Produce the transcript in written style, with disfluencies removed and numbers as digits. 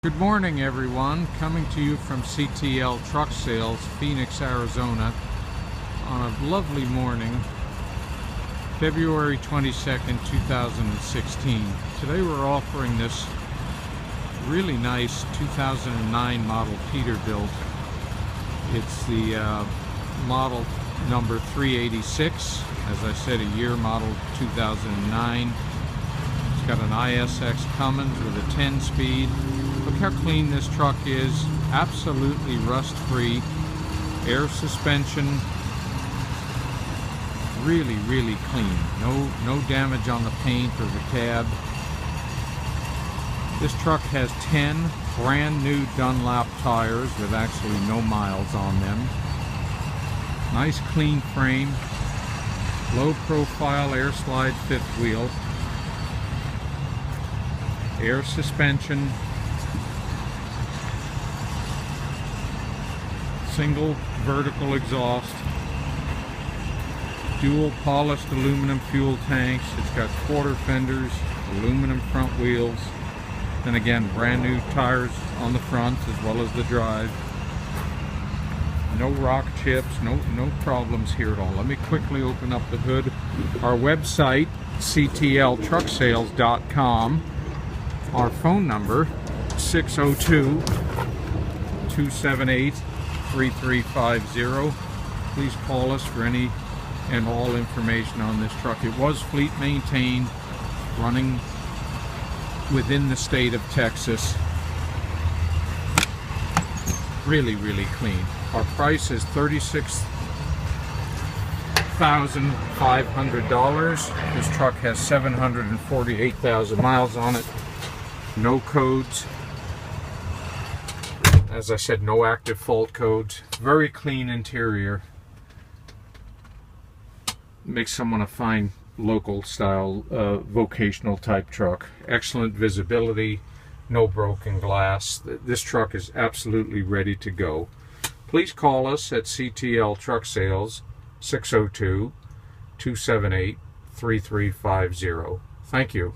Good morning, everyone. Coming to you from CTL Truck Sales, Phoenix, Arizona, on a lovely morning, February 22nd, 2016. Today we're offering this really nice 2009 model Peterbilt. It's the model number 386, as I said, a year model 2009. It's got an ISX Cummins with a 10-speed. Look how clean this truck is. Absolutely rust-free. Air suspension. Really, really clean. No damage on the paint or the cab. This truck has 10 brand new Dunlop tires with actually no miles on them. Nice clean frame. Low profile air slide fifth wheel. Air suspension. Single vertical exhaust. Dual polished aluminum fuel tanks. It's got quarter fenders, aluminum front wheels. Then again, brand new tires on the front as well as the drive. No rock chips, no problems here at all. Let me quickly open up the hood. Our website, ctltrucksales.com. Our phone number, 602-278-3350. Please call us for any and all information on this truck. It was fleet maintained, running within the state of Texas. Really, really clean. Our price is $36,500. This truck has 748,000 miles on it. No codes. As I said, no active fault codes. Very clean interior. Makes someone a fine local style vocational type truck. Excellent visibility. No broken glass. This truck is absolutely ready to go. Please call us at CTL Truck Sales, 602-278-3350. Thank you.